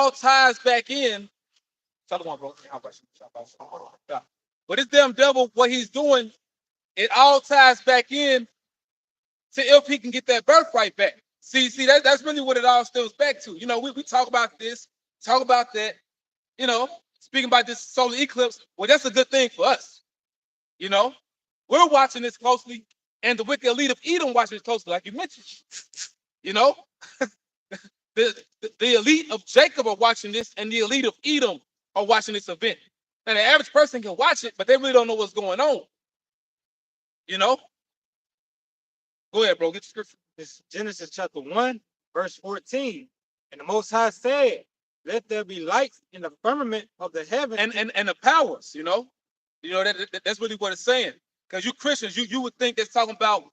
all ties back in. Bro. But this damn devil, what he's doing, it all ties back in to if he can get that birthright back. See, that's really what it all stems back to. We talk about this, talk about that, speaking about this solar eclipse. Well, that's a good thing for us. We're watching this closely, and the wicked elite of Edom watching this closely, like you mentioned. The elite of Jacob are watching this, and the elite of Edom are watching this event. Now, the average person can watch it, but they really don't know what's going on. Go ahead, bro. Get the scripture. It's Genesis chapter 1, verse 14. And the Most High said, let there be lights in the firmament of the heaven. And the powers, that's really what it's saying. Because you Christians, you would think that's talking about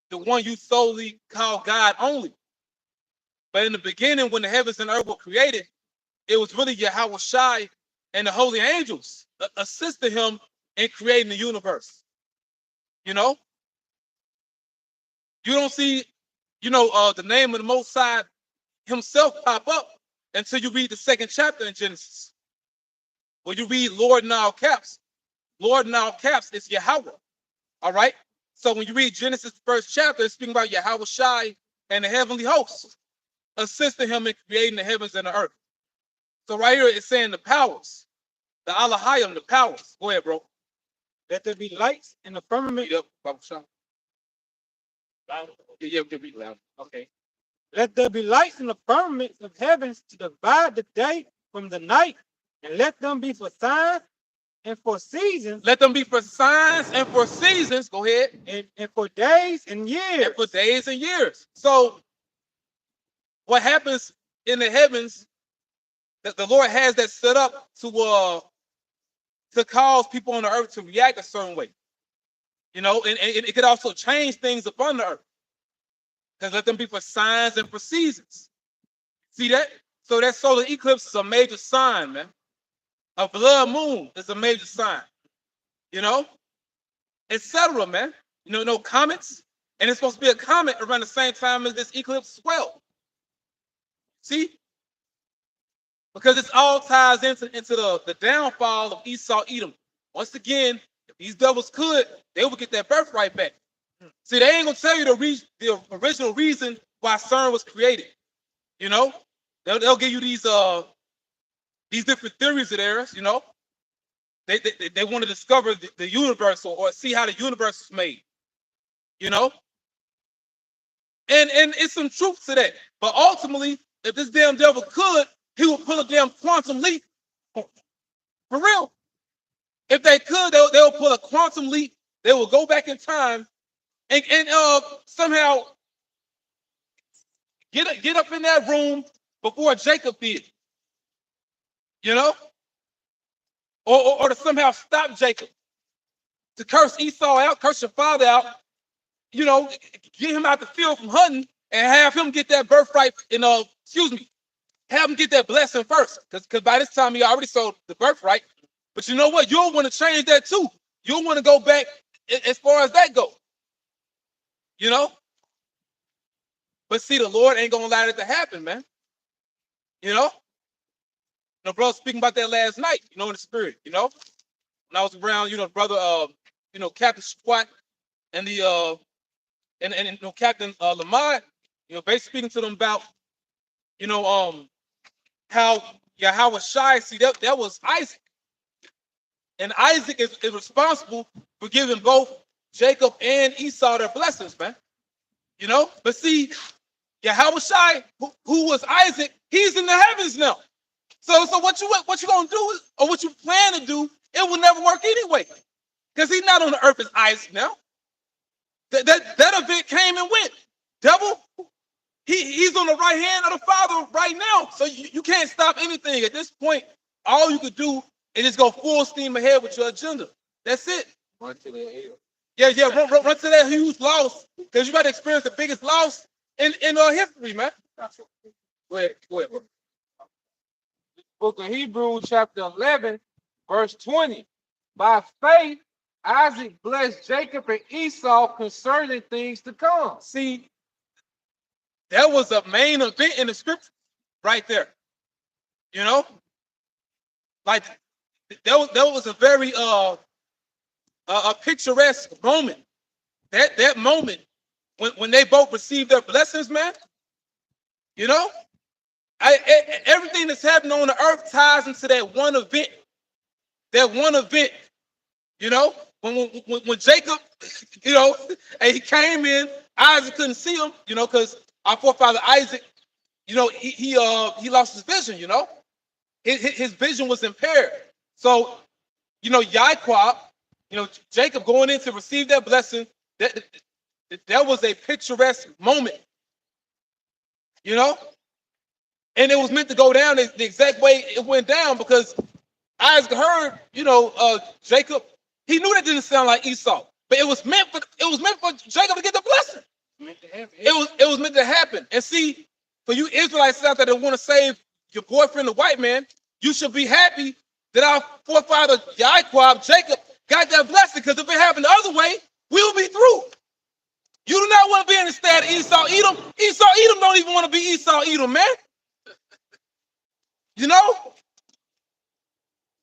the one you solely call God only. But in the beginning, when the heavens and earth were created, it was really Yahweh Shai and the holy angels assisted him in creating the universe. You don't see, the name of the Most High himself pop up until you read the second chapter in Genesis. When you read Lord in all caps, Lord in all caps is Yahweh. All right? So when you read Genesis, the first chapter, it's speaking about Yahweh Shai and the heavenly hosts, assisting him in creating the heavens and the earth. So right here, it's saying the powers, the Alahayim, the powers. Go ahead, bro. Let there be lights in the firmament. Yep, Bible shop. Yeah, read loud. Okay. Let there be lights in the firmament of heavens to divide the day from the night, and let them be for signs and for seasons. Let them be for signs and for seasons. Go ahead. And for days and years. And for days and years. So what happens in the heavens, that the Lord has that set up to cause people on the earth to react a certain way. And it could also change things upon the earth. Because let them be for signs and for seasons. See that? So that solar eclipse is a major sign, man. A blood moon is a major sign. Etc., man. No comets. And it's supposed to be a comet around the same time as this eclipse as well. See? Because it all ties into the downfall of Esau, Edom. Once again, if these devils could, they would get that birthright back. See, they ain't gonna tell you the original reason why CERN was created. They'll give you these different theories of theirs. They want to discover the universe or see how the universe was made. And it's some truth to that. But ultimately, if this damn devil could, he would pull a damn quantum leap. For real. If they could, they'll pull a quantum leap. They will go back in time and somehow get up in that room before Jacob did. Or to somehow stop Jacob. To curse Esau out, curse your father out, get him out the field from hunting and have him get that birthright have him get that blessing first. Because by this time he already sold the birthright. But you know what? You'll want to change that too. You'll want to go back as far as that goes. But see, the Lord ain't gonna allow it to happen, man. Bro, speaking about that last night, in the spirit, when I was around, brother, Captain Squat and the and Captain Lamont, basically speaking to them about, how Yahweh Shai, see that was Isaac. And Isaac is responsible for giving both Jacob and Esau their blessings, man. But see, Yahweh Shai, who was Isaac, he's in the heavens now. So what you gonna do, or what you plan to do, it will never work anyway. Because he's not on the earth as Isaac now. That event came and went. Devil, he's on the right hand of the Father right now. So you can't stop anything. At this point, all you could do is just go full steam ahead with your agenda. That's it. Run to the hill. Yeah, run to that huge loss. Because you got to experience the biggest loss in history, man. Go ahead. Book of Hebrews, chapter 11, verse 20. By faith, Isaac blessed Jacob and Esau concerning things to come. See, that was a main event in the scripture right there. You know, like that was a very a picturesque moment. That moment when they both received their blessings, man. You know, everything that's happening on the earth ties into that one event. That one event. You know, when Jacob, you know, and he came in, Isaac couldn't see him, you know, because our forefather Isaac, you know, he lost his vision, you know, his vision was impaired. So, you know, Yaquab, you know, Jacob going in to receive that blessing, that was a picturesque moment, you know, and it was meant to go down the exact way it went down because Isaac heard, you know, Jacob. He knew that didn't sound like Esau, but it was meant for Jacob to get the blessing. It was meant to happen. And see, for you Israelites out there that want to save your boyfriend, the white man, you should be happy that our forefather Yaquab, Jacob, got that blessing. Because if it happened the other way, we'll be through. You do not want to be in the stead of Esau Edom. Esau Edom don't even want to be Esau Edom, man. You know?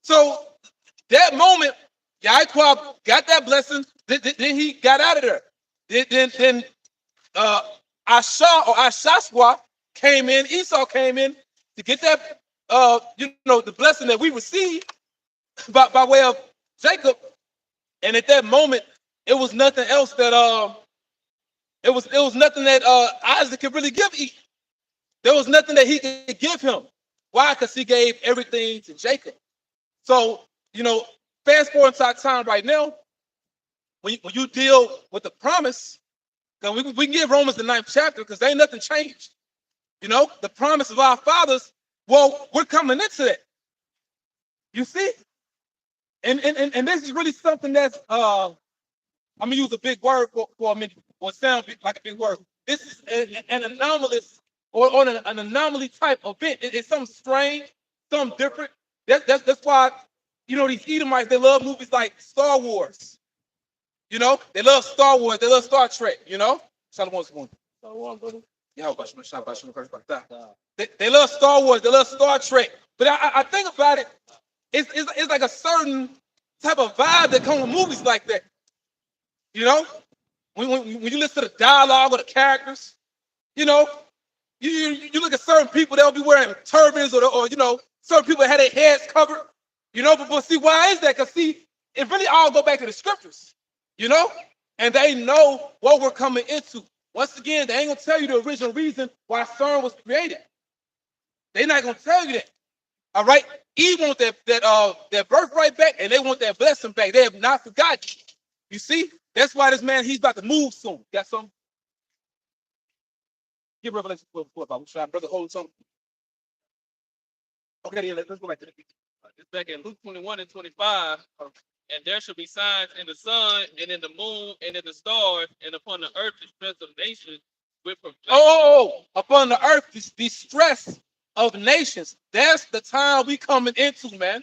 So that moment, Yaquab got that blessing. Then he got out of there. Then Ashashwa came in. Esau came in to get that, you know, the blessing that we received by way of Jacob. And at that moment, it was nothing else that it was nothing that Isaac could really give. There was nothing that he could give him. Why? Because he gave everything to Jacob. So, you know, fast forward to our time right now, when you deal with the promise, we can give Romans the 9th chapter because there ain't nothing changed. You know, the promise of our fathers, well, we're coming into that. You see? And this is really something that's, I'm going to use a big word for a minute, or sound like a big word. This is an anomalous or an anomaly type event. It's something strange, something different. That's why, you know, these Edomites, they love movies like Star Wars. You know, they love Star Wars, they love Star Trek, you know? They love Star Wars, they love Star Trek. But I think about it, it's like a certain type of vibe that comes with movies like that. You know? When you listen to the dialogue or the characters, you know, you look at certain people, they'll be wearing turbans or you know, certain people had their heads covered. You know, but see, why is that? Because see, it really all go back to the scriptures, you know? And they know what we're coming into. Once again, they ain't gonna tell you the original reason why CERN was created. They're not gonna tell you that. All right? Eve want that birthright back, and they want that blessing back. They have not forgotten. You see? That's why this man, he's about to move soon. Got something? Give Revelation 12 about which brother hold something. Okay, yeah, let's go back to the It's back in Luke 21 and 25. And there shall be signs in the sun, and in the moon, and in the stars, and upon the earth distress of nations with perplexity. Upon the earth, this distress of nations. That's the time we coming into, man.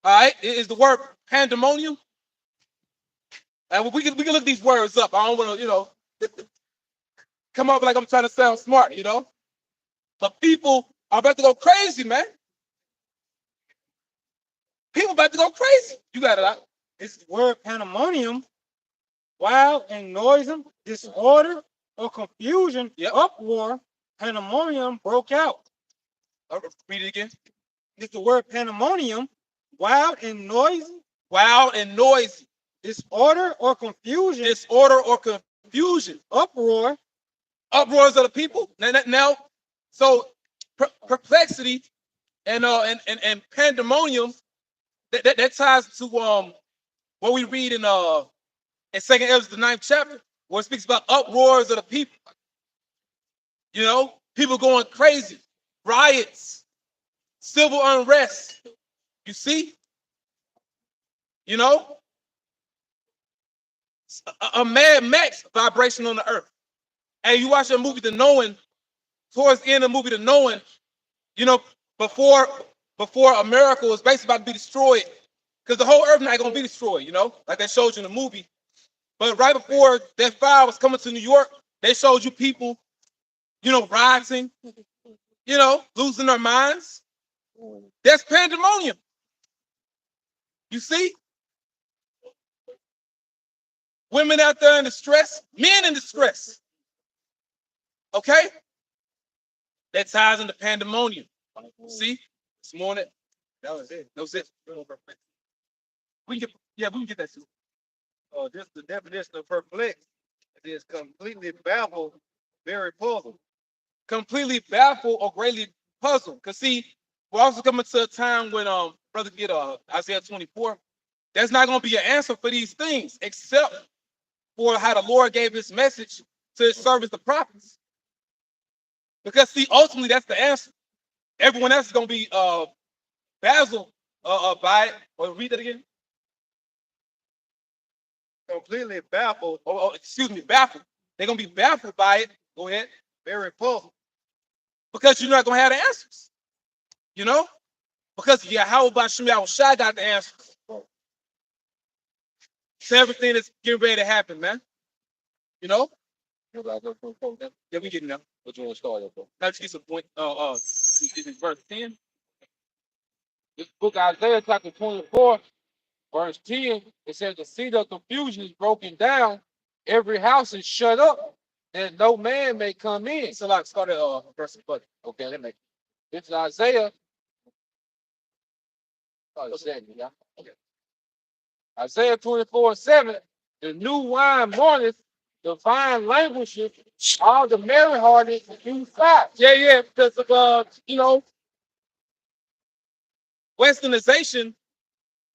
All right, it is the word pandemonium. And we can look these words up. I don't want to, you know, come up like I'm trying to sound smart, you know. But people are about to go crazy, man. People about to go crazy. You got it out. It's the word pandemonium, wild and noisome, disorder or confusion, uproar, pandemonium broke out. Read it again. It's the word pandemonium, wild and noisy. Wild and noisy. Disorder or confusion. Disorder or confusion. Uproar. Uproars of the people. Now so perplexity and pandemonium. That ties to what we read in 2nd Ezra, the 9th chapter, where it speaks about uproars of the people. You know, people going crazy, riots, civil unrest. You see, you know, a Mad Max vibration on the earth. And you watch that movie, The Knowing. Towards the end of the movie, The Knowing, you know, before America was basically about to be destroyed, because the whole earth not going to be destroyed, you know, like they showed you in the movie. But right before that fire was coming to New York, they showed you people, you know, rioting, you know, losing their minds. That's pandemonium. You see? Women out there in distress, men in distress. Okay? That ties into pandemonium. See? This morning. That was it. We can get that too. Oh, just the definition of perplexed. It is completely baffled, very puzzled. Completely baffled or greatly puzzled. Because see, we're also coming to a time when brother get Isaiah 24. There's not going to be an answer for these things except for how the Lord gave his message to his servants, the prophets. Because see, ultimately that's the answer. Everyone else is going to be baffled by it. Or read that again. Completely baffled. Baffled. They're going to be baffled by it. Go ahead. Very puzzled. Because you're not going to have the answers. You know? Because Yahweh Bashim Yahushua got the answers to everything that's getting ready to happen, man. You know? Yeah, we getting there. What you want to start up, bro? Let's get some point. Is it verse 10? This book Isaiah chapter 24, verse 10, it says the seat of confusion is broken down, every house is shut up, and no man may come in. So like start at verse 11. Okay, let me. This is Isaiah. Isaiah 24:7. The new wine mourneth, the vine languisheth, all the merry-hearted do fat. Yeah, because of Westernization,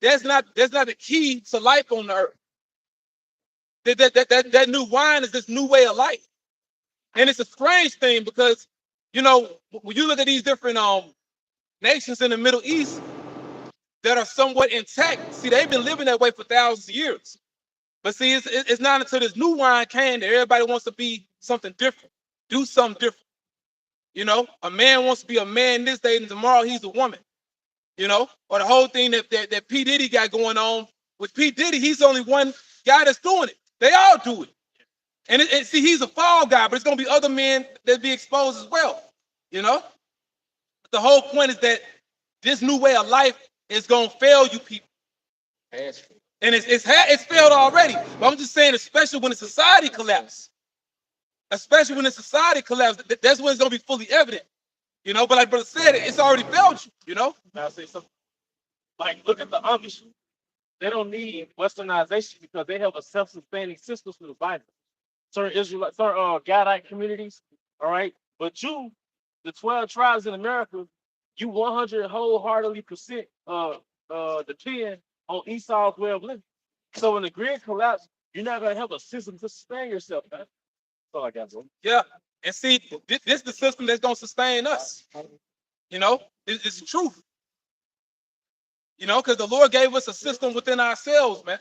that's not the key to life on the earth. That new wine is this new way of life. And it's a strange thing because, when you look at these different nations in the Middle East that are somewhat intact, see, they've been living that way for thousands of years. But see, it's not until this new wine came that everybody wants to be something different, do something different. A man wants to be a man this day and tomorrow he's a woman. Or the whole thing that P. Diddy got going on with P. Diddy, he's the only one guy that's doing it. They all do it. And see, he's a fall guy, but it's going to be other men that be exposed as well. The whole point is that this new way of life is going to fail you people. And it's failed already. But I'm just saying, especially when the society collapses. Especially when the society collapses, that's when it's going to be fully evident. But like brother said, it's already failed you, Now I say something. Like, look at the Amish. They don't need westernization because they have a self-sustaining system through the Bible. Certain Israelite, certain Gadite communities, all right? But you, the 12 tribes in America, you 100 wholeheartedly percent depend on Esau's way of living. So when the grid collapses, you're not going to have a system to sustain yourself, man. That's all I got, bro. Yeah. And see, this is the system that's going to sustain us. It's the truth. Because the Lord gave us a system within ourselves, man.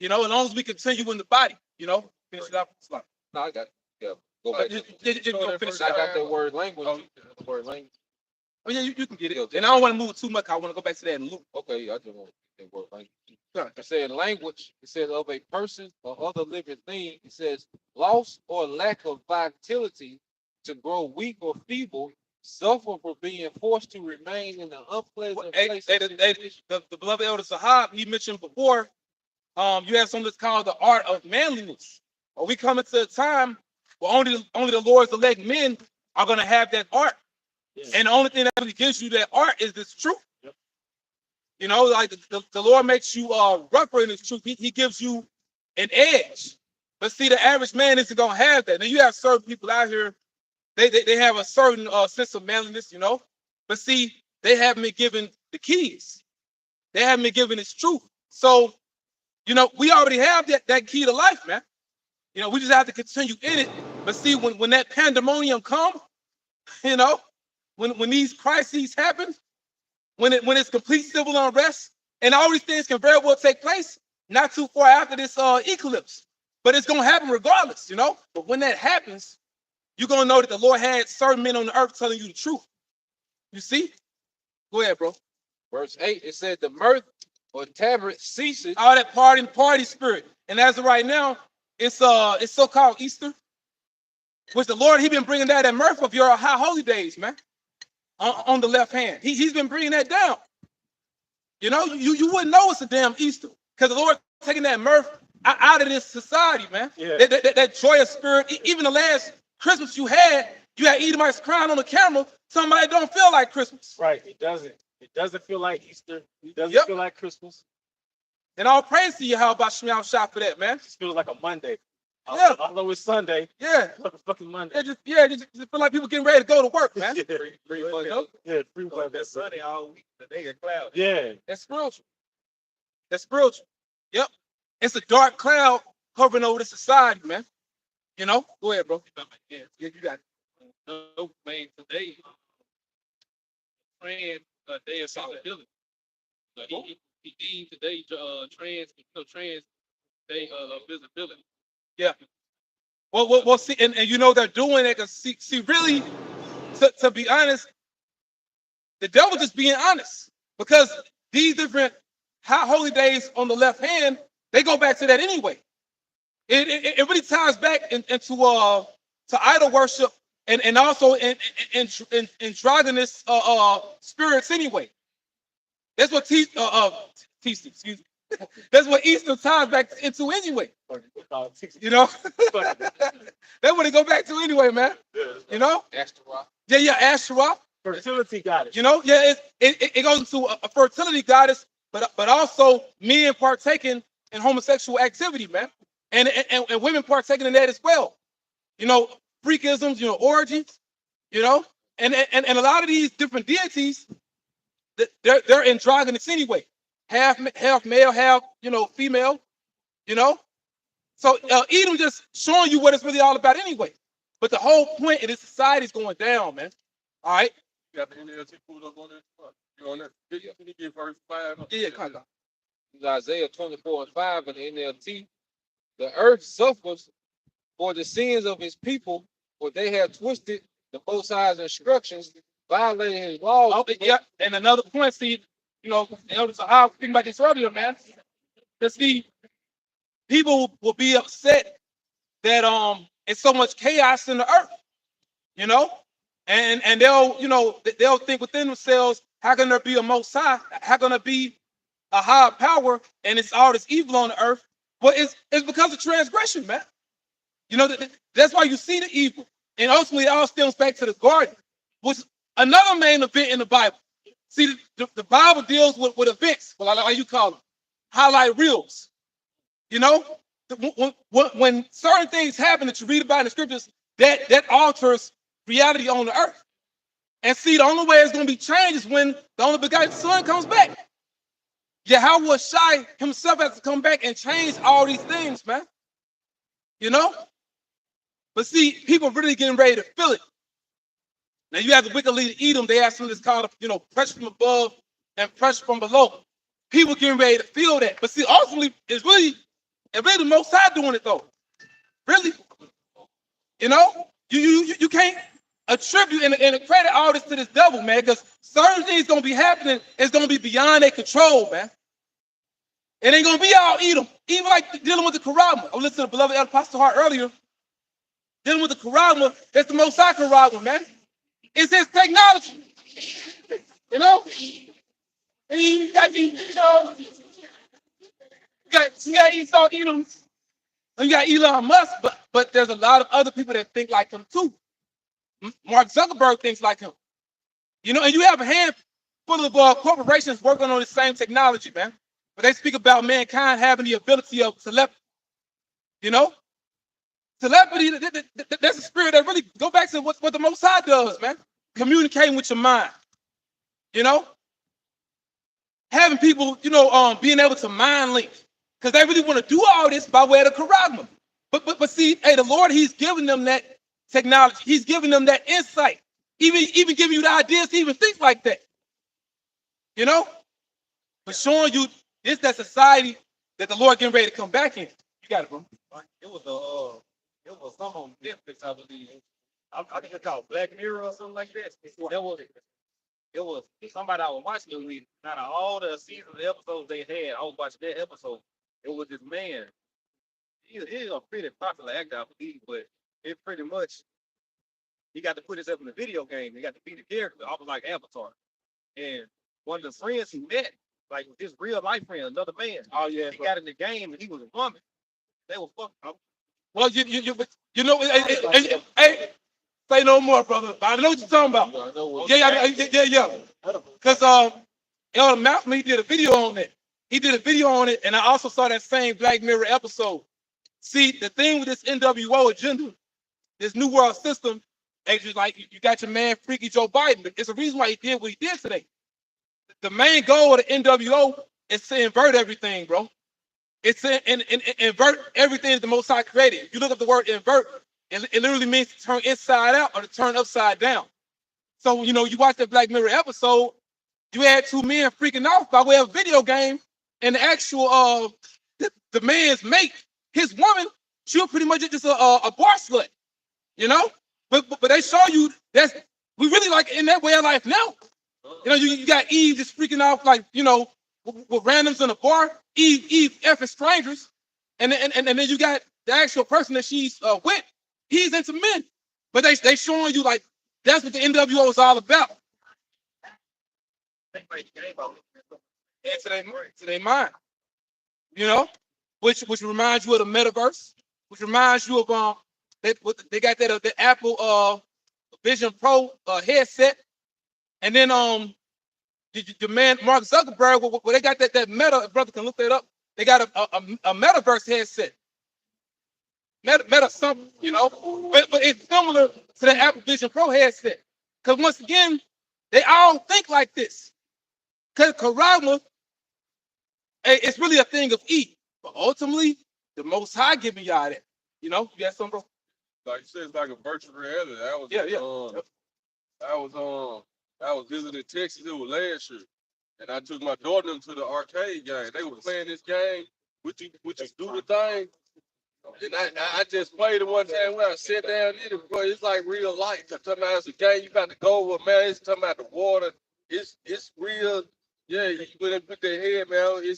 As long as we continue in the body, finish it out. No, I got it. Yeah, go back. Finish it I out. got that word language. Word language. Oh, yeah, you can get it. And I don't want to move too much. I want to go back to that in Luke. Okay, I just want that word language. Sure. It said language. It says of a person or other living thing. It says loss or lack of vitality, to grow weak or feeble, suffer for being forced to remain in the unpleasant place. The beloved elder Sahab, he mentioned before, you have something that's called the art of manliness. Or we come into a time where only the Lord's elect men are going to have that art. Yeah. And the only thing that really gives you that art is this truth. Yep. Like the Lord makes you rougher in his truth. He gives you an edge. But see, the average man isn't going to have that. Now, you have certain people out here, they have a certain sense of manliness, But see, they haven't been given the keys. They haven't been given its truth. So, we already have that key to life, man. We just have to continue in it. But see, when that pandemonium comes, when these crises happen, when it's complete civil unrest, and all these things can very well take place not too far after this eclipse. But it's going to happen regardless, But when that happens, you're going to know that the Lord had certain men on the earth telling you the truth. You see? Go ahead, bro. Verse 8, it said the mirth or tabret ceases. All that party spirit. And as of right now, it's so-called Easter. Which the Lord, he been bringing that mirth of your high holy days, man. on the left hand. He's been bringing that down. You know, you wouldn't know it's a damn Easter because the Lord taking that mirth out of this society, man. Yeah. That joyous spirit. Even the last Christmas you had Edomites crying on the camera. Somebody don't feel like Christmas. Right. It doesn't. It doesn't feel like Easter. It doesn't Yep. feel like Christmas. And all praise to you, how about Shemel Shop for that, man? It just feels like a Monday. Yeah. Although it's Sunday, Yeah. it's like a fucking Monday. Just feel like people getting ready to go to work, man. Yeah. You know? Yeah, free Monday. That Sunday all week, the day of cloud. Yeah. That's spiritual. That's spiritual. Yep. It's a dark cloud hovering over the society, man. You know? Go ahead, bro. Yeah, you got it. No, man, today, trans day of accountability. He deemed today trans day of visibility. Yeah. Well, see, and you know they're doing it because see, really, to be honest, the devil just being honest because these different high holy days on the left hand, they go back to that anyway. It really ties back into to idol worship and also in androgynous spirits anyway. That's what excuse me. That's what Easter ties back into anyway. You know, that's what it go back to anyway, man. You know, Ashtaroth. yeah, Asherah. Fertility got it. You know, yeah, it goes into a fertility goddess, but also men partaking in homosexual activity, man, and women partaking in that as well. You know, freakisms, you know, orgies, you know, and a lot of these different deities, they're androgynous anyway, half male, half female, you know. So Edom just showing you what it's really all about anyway. But the whole point of this society is going down, man. All right. You got the NLT pulled up on that? You on that? Can you get verse 5? Yeah, kind of. Isaiah 24:5 in the NLT. The earth suffers for the sins of his people, for they have twisted the Most High's instructions, violating his laws. Oh, yeah. And another point, see, you know, Elder Sahab, think about this earlier, man. To see, people will be upset that it's so much chaos in the earth, you know, and they'll think within themselves, how can there be a Most High? How can there be a higher power and it's all this evil on the earth? Well, it's because of transgression, man. You know, that's why you see the evil. And ultimately, it all stems back to the garden, which is another main event in the Bible. See, the Bible deals with events, well, like you call them, highlight reels. You know, when certain things happen that you read about in the scriptures, that alters reality on the earth. And see, the only way it's going to be changed is when the only begotten Son comes back. Yahweh Shai himself has to come back and change all these things, man. You know? But see, people really getting ready to feel it. Now you have the wicked leader Edom, they have something that's called, pressure from above and pressure from below. People getting ready to feel that. But see, ultimately, it's really the Most High doing it though. Really. You know? You can't attribute and credit all this to this devil, man, because certain things gonna be happening, it's gonna be beyond their control, man. It ain't gonna be all Edom. Even like dealing with the Karama. I listened to the beloved Elder Pastor Hart earlier. Dealing with the Karama, that's the Most High Karama, man. It's his technology. You know? And you got Esau Edom. And you got Elon Musk, but there's a lot of other people that think like him too. Mark Zuckerberg thinks like him. You know, and you have a handful of corporations working on the same technology, man. But they speak about mankind having the ability of telepathy. You know? Telepathy, that's a spirit that really go back to what the Most High does, man. Communicating with your mind. You know? Having people, being able to mind link. Because they really want to do all this by way of the Charagma. But see, hey, the Lord, he's giving them that technology. He's giving them that insight. Even giving you the ideas to even think like that. You know? But showing you this that society that the Lord getting ready to come back in. You got it, bro. It was something on Netflix, I believe. I think it's called Black Mirror or something like that. It was somebody I was watching it with. Out of all the seasons of episodes they had, I was watching that episode. It was this man. He's a pretty popular actor, I believe, but it pretty much he got to put himself in a video game. He got to be the character, almost like Avatar. And one of the friends he met, like his real life friend, another man, Oh yeah. he got in the game and he was a woman. They were fucking. Well, you know, hey, say no more, brother. I know what you're talking about. I know what Yeah. Because Elder Malcolm, he did a video on it. He did a video on it, and I also saw that same Black Mirror episode. See, the thing with this NWO agenda, this New World System, actually, like you got your man Freaky Joe Biden. But it's a reason why he did what he did today. The main goal of the NWO is to invert everything, bro. It's to invert everything that the Most High created. If you look up the word invert, it literally means to turn inside out or to turn upside down. So, you know, you watch that Black Mirror episode, you had two men freaking out by way of a video game, and the actual the man's mate, his woman, she was pretty much just a bar slut, you know. But they show you that's we really like in that way of life now. You know, you got Eve just freaking off like, you know, with randoms in a bar, Eve effing strangers, and then you got the actual person that she's with. He's into men, but they showing you like that's what the NWO is all about. To their mind, you know, which reminds you of the metaverse, which reminds you of they got that the Apple Vision Pro headset, and then the man Mark Zuckerberg, where they got that Meta, brother can look that up. They got a metaverse headset. Meta something, you know, but it's similar to the Apple Vision Pro headset. Because once again, they all think like this. Because Karama, it's really a thing of eat. But ultimately, the Most High giving y'all that. You know, you got something, bro? like you said, it's like a virtual reality. I was visiting Texas. It was last year, and I took my daughter to the arcade game. They were playing this game. Would you do the thing? And I just played it one time when I sat down in it, bro. It's like real life. I'm talking about it's a game you got to go over, man. It's talking about the water. It's real. Yeah, you put that head, man. You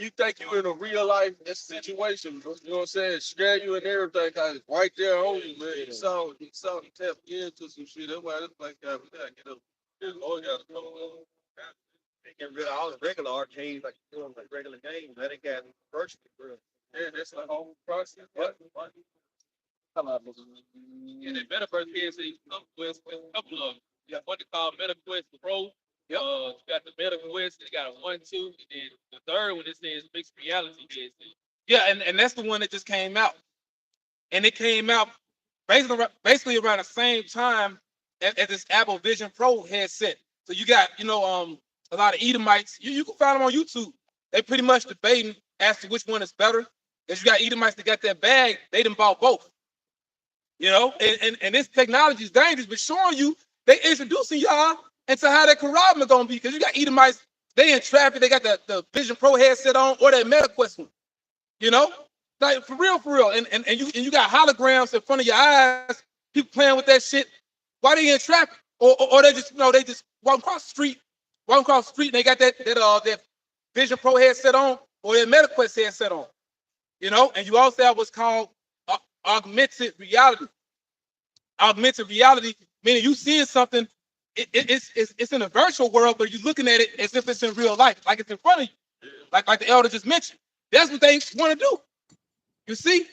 think you're in a real life situation, bro. You know what I'm saying? Scare you and everything, cause it's right there on you, man. You saw you tap into some shit. That's why this like we gotta get up. Oh, yeah. They get rid of all the regular arcades like you doing like regular games. That ain't got virtual, bro. Yeah, that's the whole process. And the metaverse headset comes with a couple of them. You got what they call MetaQuest Pro. You got the MetaQuest, you got a 1, 2, and then the third one is mixed reality headset. Yeah, and that's the one that just came out. And it came out basically around the same time as this Apple Vision Pro headset. So you got, you know, a lot of Edomites. You can find them on YouTube. They pretty much debating as to which one is better. Because you got Edomites that got that bag, they done bought both. You know, and this technology is dangerous, but showing you, they introducing y'all into how that Karama gonna be. Because you got Edomites, they in traffic, they got the Vision Pro headset on or that MetaQuest one. You know? Like for real. And you got holograms in front of your eyes, people playing with that shit. Why they in traffic? Or they just, you know, they just walk across the street and they got that Vision Pro headset on or that MetaQuest headset on. You know, and you also have what's called augmented reality. Augmented reality, meaning you seeing something, it's in a virtual world, but you're looking at it as if it's in real life, like it's in front of you, like the elder just mentioned. That's what they want to do. You see?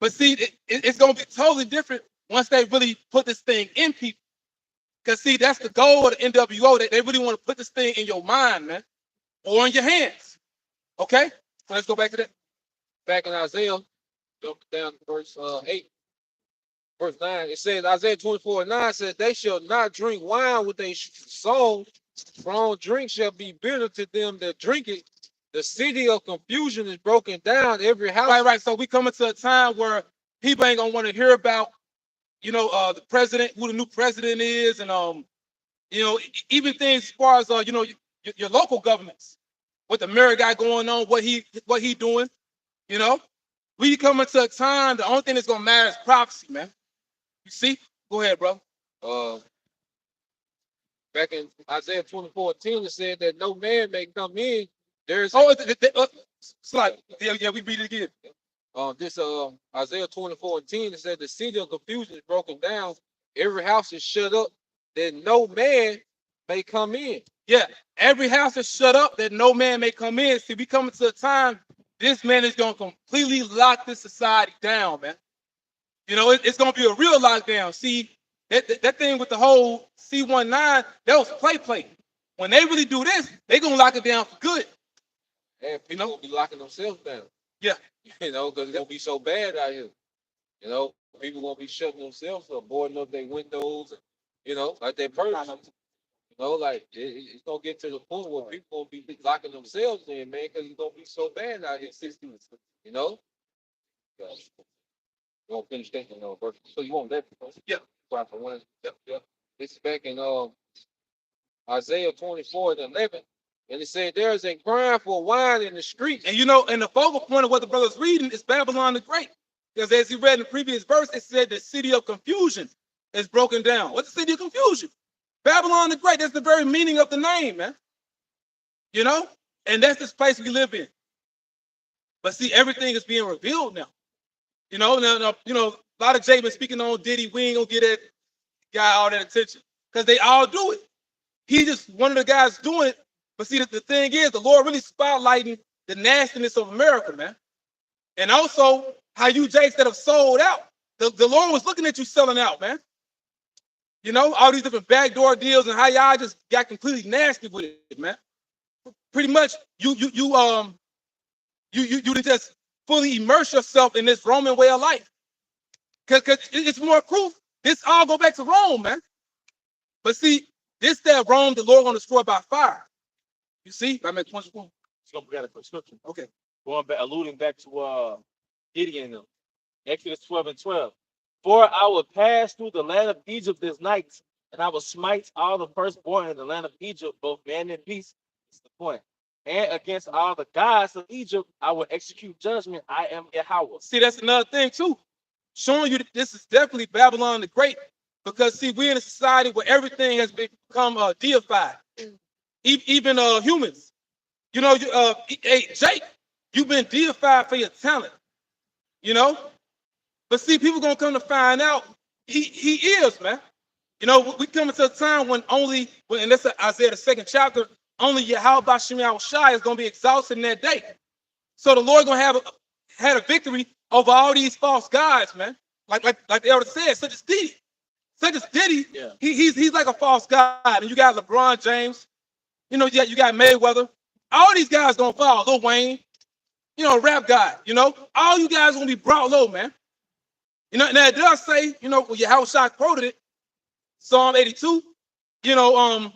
But see, it's going to be totally different once they really put this thing in people. Because see, that's the goal of the NWO. They really want to put this thing in your mind, man, or in your hands. Okay? So let's go back to that. Back in Isaiah, go down to verse 8. Verse 9, it says, Isaiah 24:9 says, they shall not drink wine with their soul. Strong drink shall be bitter to them that drink it. The city of confusion is broken down. Every house. Right. So we coming to a time where people ain't gonna want to hear about, you know, the president, who the new president is, and you know, even things as far as you know, your local governments, what the mayor got going on, what he doing. You know, we coming to a time. The only thing that's gonna matter is prophecy, man. You see? Go ahead, bro. Back in Isaiah 24:10, it said that no man may come in. There's it's like, yeah, we read it again. This Isaiah 24:10, it said the city of confusion is broken down. Every house is shut up, that no man may come in. Yeah, every house is shut up that no man may come in. See, we coming to a time this man is going to completely lock this society down, man. You know, it's going to be a real lockdown. See, that thing with the whole C19, that was play. When they really do this, they going to lock it down for good. And people will be locking themselves down. Yeah. You know, because it's going to be so bad out here. You know, people going to be shutting themselves up, boarding up their windows, you know, like their purse. You know, like it's going to get to the point where people going to be locking themselves in, man, because it's going to be so bad out here. You know? You want to finish that, you know, verse. So you want that? Yeah. For one. Yep. This is back in Isaiah 24:11. And it said, there is a crying for wine in the streets. And you know, and the focal point of what the brother's reading is Babylon the Great. Because as he read in the previous verse, it said the city of confusion is broken down. What's the city of confusion? Babylon the Great. That's the very meaning of the name, man. You know? And that's this place we live in. But see, everything is being revealed now. You know, now you know, a lot of Jay been speaking on Diddy. We ain't gonna get that guy all that attention. Because they all do it. He just one of the guys doing it. But see, the thing is, the Lord really spotlighting the nastiness of America, man. And also, how you Jakes that have sold out. The Lord was looking at you selling out, man. You know, all these different backdoor deals and how y'all just got completely nasty with it, man. Pretty much, you didn't just fully immerse yourself in this Roman way of life. Because it's more proof. This all go back to Rome, man. But see, this that Rome, the Lord gonna destroy by fire. You see, I make 21. So we got a prescription. Okay. Going back, alluding back to Gideon and them. Exodus 12:12. For I will pass through the land of Egypt this night, and I will smite all the firstborn in the land of Egypt, both man and beast. That's the point. And against all the gods of Egypt, I will execute judgment. I am Yahweh. See, that's another thing too. Showing you that this is definitely Babylon the Great. Because see, we're in a society where everything has become deified. Even humans. You know, hey, Jake, you've been deified for your talent. You know? But see, people gonna come to find out he is, man. You know, we coming to a time when and that's Isaiah the 2nd chapter, only Yahweh Bashem Yahushai is gonna be exalted in that day. So the Lord gonna had a victory over all these false gods, man. Like the elder said, such as Diddy. Yeah. He's like a false god. And you got LeBron James, you know, you got Mayweather. All these guys gonna fall. Lil Wayne, you know, rap guy, you know, all you guys gonna be brought low, man. You know, now it does say, you know, Yahushua quoted it, Psalm 82, you know,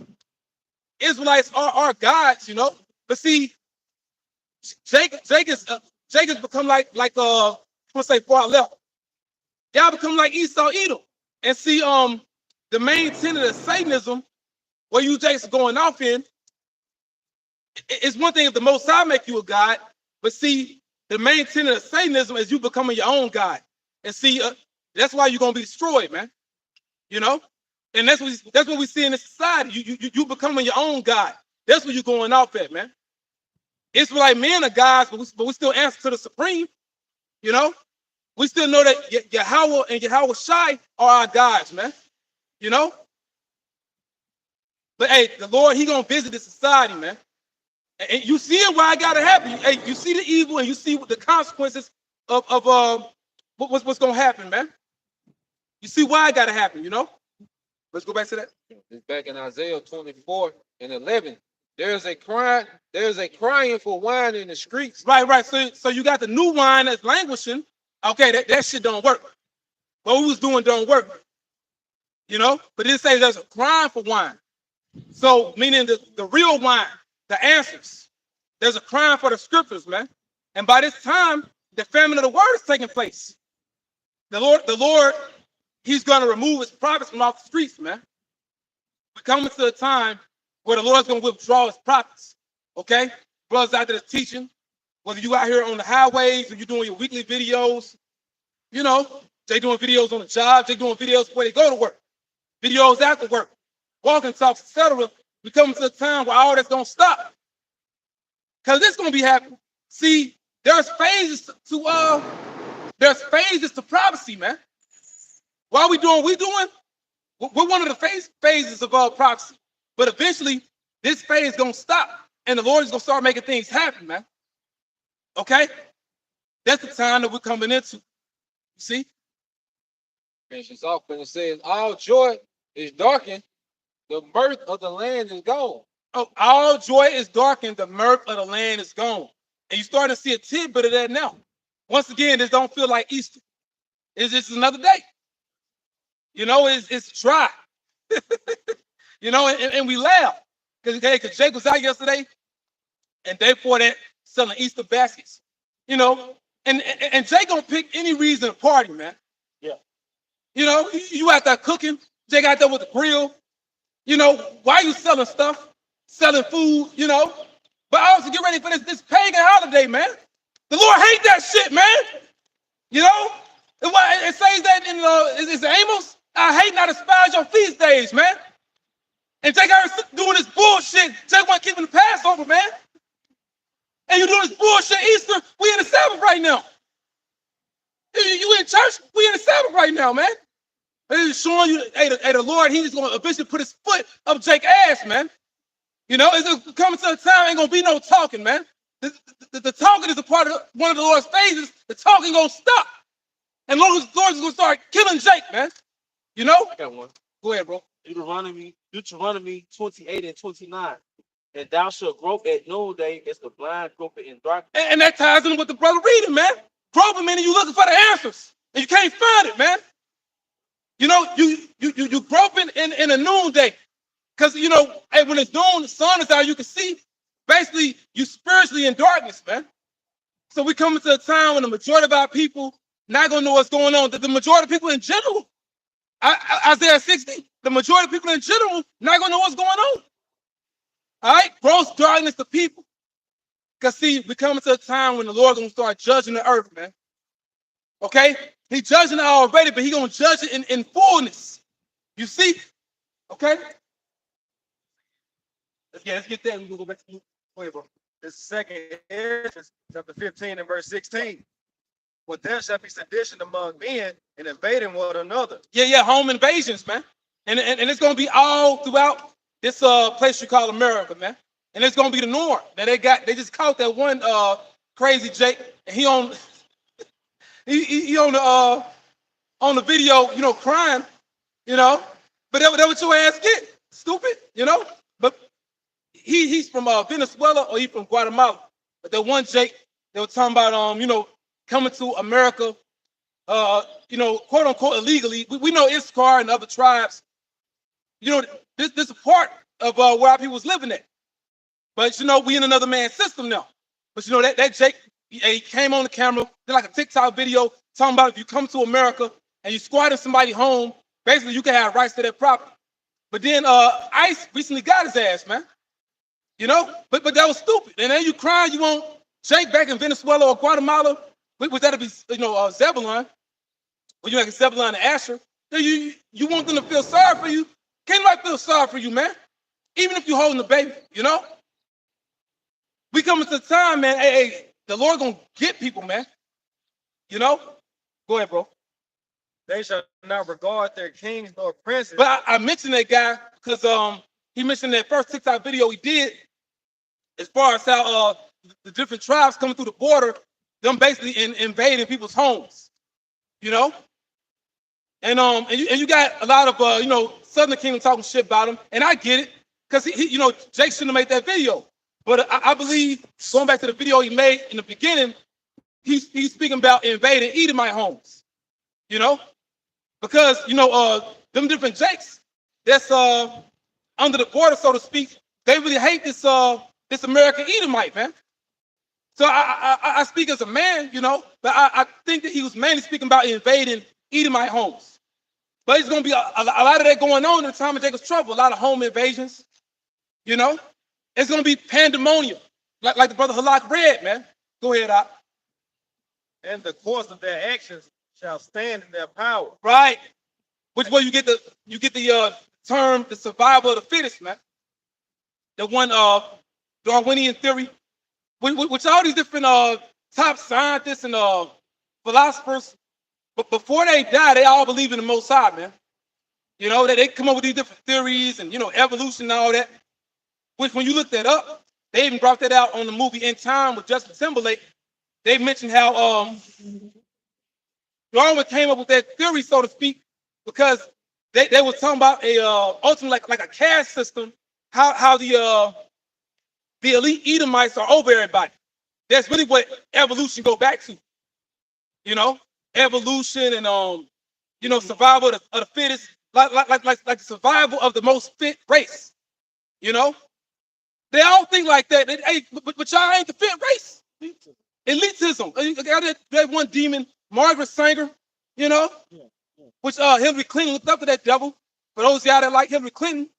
Israelites are gods, you know. But see, Jake has become like I'm gonna say far left. Y'all become like Esau Edom. And see, the main tenet of Satanism, where you Jakes are going off in, it's one thing if the Most High make you a god, but see, the main tenet of Satanism is you becoming your own god. And see, that's why you're gonna be destroyed, man. You know, and that's what we see in this society. You becoming your own god. That's what you're going off at, man. Israelite men are gods, but we still answer to the supreme. You know, we still know that Yahweh and Yahweh Shai are our gods, man. You know, but hey, the Lord, he gonna visit the society, man. And you see it why it gotta happen. Hey, you see the evil and you see what the consequences of what's gonna happen, man. You see why it gotta happen, you know? Let's go back to that. It's back in Isaiah 24:11. There's a crying for wine in the streets. Right. So you got the new wine that's languishing. Okay, that shit don't work. What we was doing don't work. You know? But it says there's a crying for wine. So meaning the real wine, the answers. There's a crying for the scriptures, man. And by this time, the famine of the word is taking place. The Lord, he's going to remove his prophets from off the streets, man. We're coming to a time where the Lord's going to withdraw his prophets, okay? Brothers out there teaching, whether you out here on the highways or you're doing your weekly videos, you know, they doing videos on the job, they doing videos where they go to work, videos after work, walking talks, etc. We're coming to a time where all that's going to stop. Because this going to be happening. See, there's phases there's phases to prophecy, man. Why are we doing what we doing? We're one of the phases of prophecy. But eventually, this phase is gonna stop, and the Lord is gonna start making things happen, man. Okay? That's the time that we're coming into. You see? Finishes off and it says, all joy is darkened, the mirth of the land is gone. Oh, all joy is darkened, the mirth of the land is gone. And you start to see a tidbit of that now. Once again, this don't feel like Easter. It's just another day. You know, it's dry. You know, and we laugh. Because Jake was out yesterday, and day before that, selling Easter baskets. You know, and Jake gonna pick any reason to party, man. Yeah. You know, you out there cooking, Jake out there with the grill. You know, why you selling stuff, selling food, you know? But also get ready for this pagan holiday, man. The Lord hate that shit, man. You know? It says that in it's Amos, I hate not despise your feast days, man. And Jake out doing this bullshit. Jake wasn't keeping the Passover, man. And you doing this bullshit Easter, we in the Sabbath right now. You in church, we in the Sabbath right now, man. He's showing you, hey, the Lord, he's going to eventually put his foot up Jake's ass, man. You know, it's coming to a time, ain't going to be no talking, man. The talking is a part of one of the Lord's phases. The talking going to stop. And the Lord is going to start killing Jake, man. You know? I got one. Go ahead, bro. Deuteronomy 28 and 29. And thou shalt grope at noonday as the blind grope in darkness. And that ties in with the brother reading, man. Groping, meaning you looking for the answers. And you can't find it, man. You know, you groping in a noonday. Because, you know, hey, when it's noon, the sun is out, you can see. Basically, you spiritually in darkness, man. So we coming to a time when the majority of our people not going to know what's going on. The majority of people in general, Isaiah 60, the majority of people in general not going to know what's going on. All right? Gross darkness to people. Because, see, we're coming to a time when the Lord going to start judging the earth, man. Okay? He's judging it already, but he's going to judge it in fullness. You see? Okay? Let's get that. We're going to go back to you. Go ahead, bro. This second Ezra, chapter 15 and verse 16. For there shall be sedition among men and invading one another. Yeah, home invasions, man. And it's going to be all throughout this place you call America, man. And it's going to be the norm. Now they just caught that one crazy Jake, and he on he on the video, you know, crying, you know. But that what your ass get, stupid, you know. But he's from Venezuela or he from Guatemala. But that one Jake, they were talking about you know, coming to America, you know, quote unquote illegally. We know Issachar and other tribes. You know, this is a part of where our people was living at. But you know, we in another man's system now. But you know that Jake, he came on the camera, did like a TikTok video talking about if you come to America and you squat in somebody's home, basically you can have rights to that property. But then ICE recently got his ass, man. You know, but that was stupid. And then you crying, you want Jake back in Venezuela or Guatemala, which that'll be, you know, Zebulon, or you like Zebulon and Asher. You want them to feel sorry for you. Can't nobody feel sorry for you, man. Even if you're holding the baby, you know. We coming to the time, man. Hey, the Lord gonna get people, man. You know. Go ahead, bro. They shall not regard their kings nor princes. But I mentioned that guy because he mentioned that first TikTok video he did as far as how the different tribes coming through the border, them basically invading people's homes, you know. And you got a lot of you know, Southern Kingdom talking shit about him, and I get it because he you know, Jake shouldn't have made that video. But I believe, going back to the video he made in the beginning, he's speaking about invading Edomite homes, you know, because, you know, them different Jakes that's under the border, so to speak, they really hate this American Edomite, man. So I speak as a man, you know, but I think that he was mainly speaking about invading Edomite homes. But it's going to be a lot of that going on in the time of Jacob's trouble, a lot of home invasions, you know. It's going to be pandemonium, like the brother Halak read, man. Go ahead, Op. And the course of their actions shall stand in their power. Right. Which way you get the term the survival of the fittest, man. The one Darwinian theory, which all these different top scientists and philosophers, but before they die, they all believe in the Most High, man. You know, they come up with these different theories and, evolution and all that, which when you look that up, they even brought that out on the movie In Time with Justin Timberlake. They mentioned how Darwin came up with that theory, so to speak, because they were talking about a ultimately like a caste system, how the elite Edomites are over everybody. That's really what evolution go back to. Evolution and survival of the fittest, like the survival of the most fit race. They all think like that. Hey, but y'all ain't the fit race. Elitism. That one demon, Margaret Sanger, which Hillary Clinton looked up to that devil. For those of y'all that like Hillary Clinton,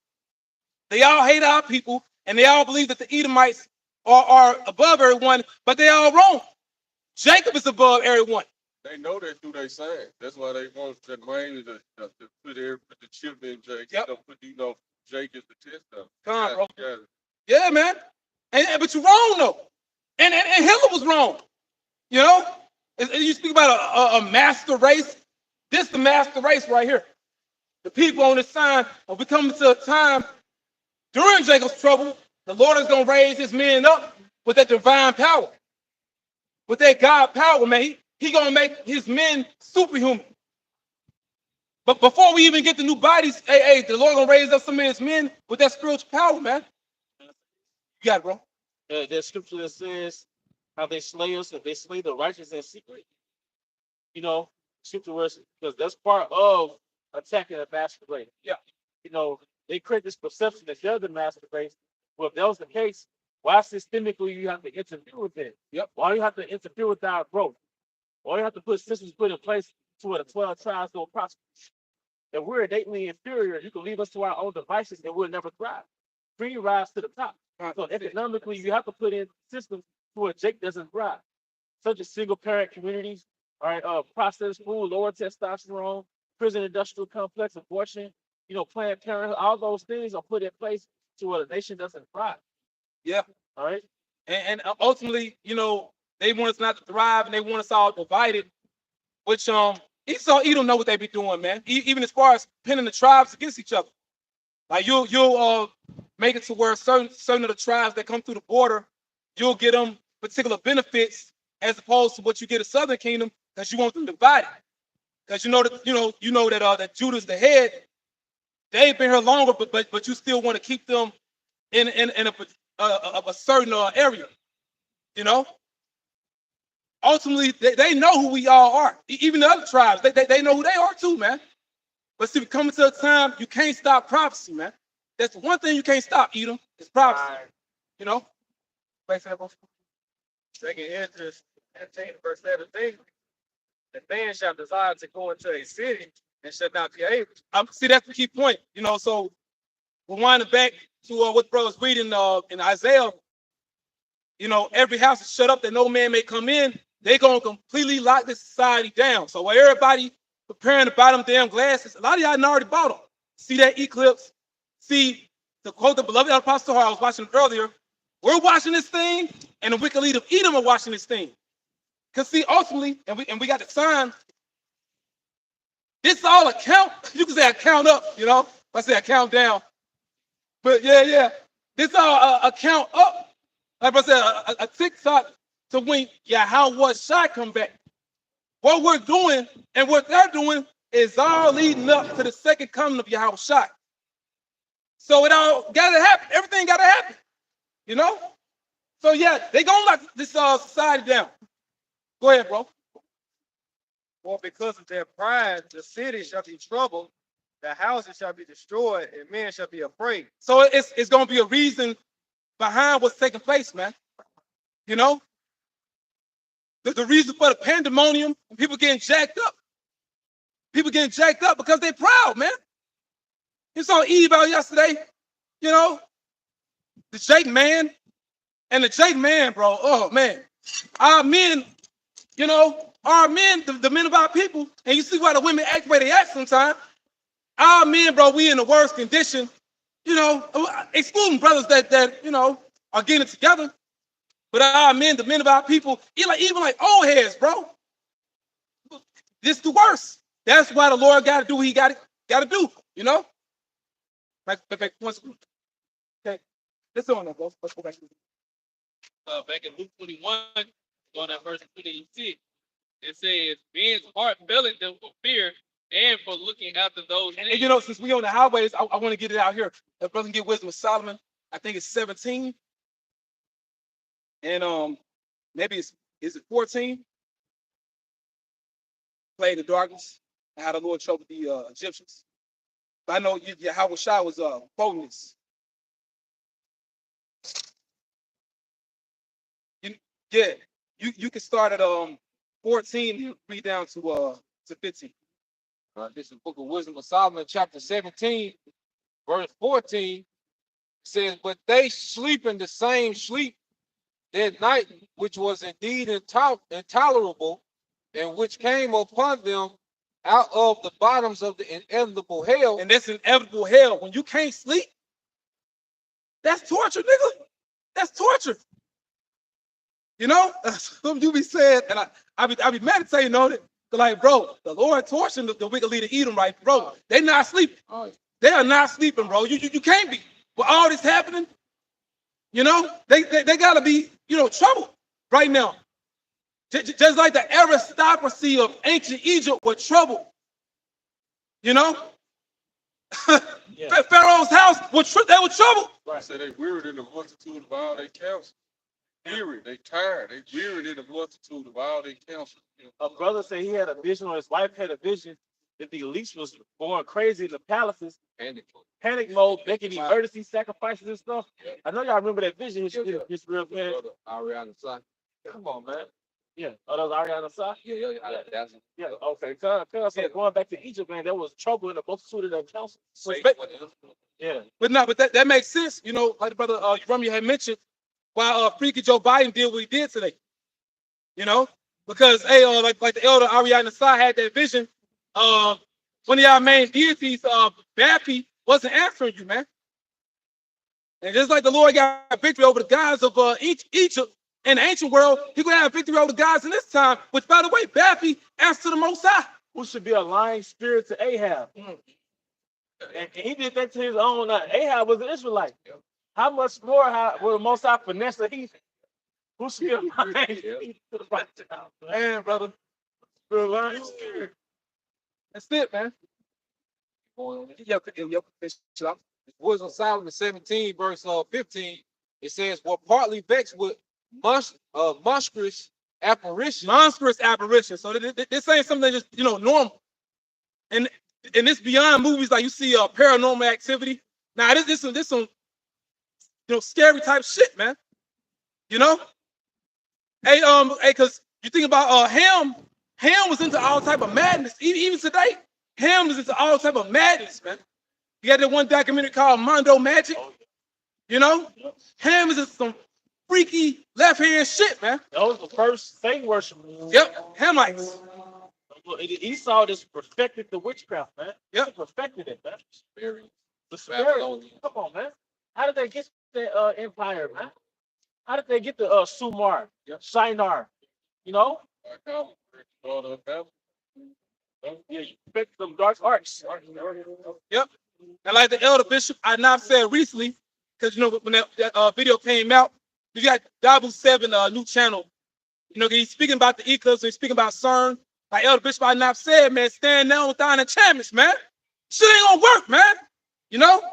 they all hate our people, and they all believe that the Edomites are above everyone, but they all wrong. Jacob is above everyone. They know that through their side. That's why they want the main to put the chip in Jake. Yep. Put Jake is the test of. Come on, bro. Yeah, man. But you're wrong though. And Hitler was wrong. You speak about a master race. This is the master race right here. The people on this sign are coming to a time during Jacob's trouble. The Lord is gonna raise his men up with that divine power, with that God power, man. He gonna make his men superhuman. But before we even get the new bodies, the Lord gonna raise up some of his men with that spiritual power, man. You got it, bro. There's scripture that says how they slay us, if they slay the righteous in secret. Scripture verse, because that's part of attacking a master race. Yeah. They create this perception that they're the master race. Well, if that was the case, why systemically you have to interfere with it? Yep. Why do you have to interfere with our growth? Why do you have to put systems put in place to where the 12 tribes don't prosper? If we're innately inferior, you can leave us to our own devices and we'll never thrive. Free rise to the top. So economically, you have to put in systems to where Jake doesn't thrive, such as single parent communities, all right, processed food, lower testosterone, prison industrial complex, abortion, Planned Parenthood, all those things are put in place to where the nation doesn't thrive. Yeah. All right. And ultimately, they want us not to thrive and they want us all divided, which Esau, Edom know what they be doing, man. Even as far as pinning the tribes against each other. Like you'll make it to where certain of the tribes that come through the border, you'll get them particular benefits as opposed to what you get a Southern Kingdom, because you want them divided. Because you know that Judah's the head. They've been here longer, but you still want to keep them in a certain area. Ultimately, they know who we all are. Even the other tribes, they know who they are too, man. But see, coming to a time, you can't stop prophecy, man. That's the one thing you can't stop, Edom, is prophecy. Second interest, 19, verse 17. The man shall desire to go into a city and shall not be able. See, that's the key point. So we're winding back to what brothers reading in Isaiah. Every house is shut up that no man may come in. They're going to completely lock this society down. So while everybody preparing to buy them damn glasses, a lot of y'all already bought them. See that eclipse? See, to quote the beloved Apostle I was watching earlier, we're watching this thing, and the wicked leader of Edom are watching this thing. Because see, ultimately, and we got the sign, this all a count. You can say a count up, if I say a count down. But yeah. This all a count up. Like I said, a TikTok to when Yahweh Shai come back. What we're doing and what they're doing is all leading up to the second coming of Yahweh Shai. So it all got to happen. Everything got to happen. So yeah, they gonna lock this society down. Go ahead, bro. For because of their pride, the city shall be troubled, the houses shall be destroyed, and men shall be afraid. So it's gonna be a reason behind what's taking place, man. The reason for the pandemonium and people getting jacked up. People getting jacked up because they're proud, man. You saw Eve out yesterday, the Jake man. And the Jake man, bro, oh man. Our men, the men of our people, and you see why the women act the way they act sometimes. Our men, bro, we in the worst condition, excluding brothers that are getting it together. But our men, the men of our people, even like old heads, bro. This the worst. That's why the Lord got to do what he got to do, you know? Like, once, okay, let's go on that, bro. Let's go back. Back in Luke 21, on that verse 26, it says, men's heart failing them for fear and for looking after those And things. you know, since we on the highways, I want to get it out here. That brother get wisdom of Solomon. I think it's 17. And maybe is it 14? Play in the darkness and how the Lord troubled the Egyptians. But I know Yahweh Shai was quoting this. Yeah, you can start at 14 and read down to 15. This is the book of Wisdom of Solomon, chapter 17, verse 14. Says, but they sleep in the same sleep that night, which was indeed intolerable, and which came upon them out of the bottoms of the inevitable hell. And that's inevitable hell. When you can't sleep, that's torture, nigga. That's torture. You know, something you be saying, and I be meditating on it. Like, bro, the Lord torturing the wicked leader Edom, right, bro? They not sleeping. They are not sleeping, bro. You can't be. With all this happening, you know, they gotta be, troubled right now. Just like the aristocracy of ancient Egypt were troubled. You know, Pharaoh's house they were troubled. Right. So they wearied in the multitude of all their counsel. Weary, they tired, they wearied in the multitude of all their counsel. A brother said he had a vision, or his wife had a vision, that the elites was going crazy in the palaces, panic mode, making emergency sacrifices and stuff. I know y'all remember that vision. His real man. Ariana Sai. Come on, man. Yeah. Oh, that was Ariana Sai? That's Yeah. Okay. Cause going back to Egypt, man, there was trouble in the multitude of their council. Yeah. But that makes sense. You know, like the brother Romeo had mentioned, why Freaky Joe Biden did what he did today. You know, because like the elder Ariana Sai had that vision. One of y'all main deities, Bappy, wasn't answering you, man. And just like the Lord got victory over the gods of Egypt in the ancient world, he gonna have victory over the gods in this time. Which, by the way, Bappy answered the Most High. Who should be a lying spirit to Ahab? And he did that to his own. Ahab was an Israelite. How much more will the Most High finesse the heathen? Who should be a lying spirit to the right now? Man, brother. A lying spirit. That's it, man. Wisdom of Solomon 17, verse 15. It says, "Were partly vexed with monstrous apparition." Monstrous apparition. So this ain't something just normal. And this beyond movies like you see Paranormal Activity. Now this some scary type shit, man. You know? Hey, cause you think about Ham was into all type of madness. Even today, Ham is into all type of madness, man. You got that one documentary called Mondo Magic. You know? Ham is into some freaky left-hand shit, man. That was the first Satan worship. Yep, Hamites. Esau just perfected the witchcraft, man. Yep. He perfected it, man. The spirit. Babylonian. Come on, man. How did they get the empire, man? How did they get the Sumar, Shinar? You know? Yeah, you perfect them dark arts. Yep. And like the elder bishop I not said recently, because when that video came out, you got Dabu 7 new channel. He's speaking about the eclipse, he's speaking about CERN. Like elder bishop I not said, man, stand down with thine enchantments, man. Shit ain't gonna work, man. You know?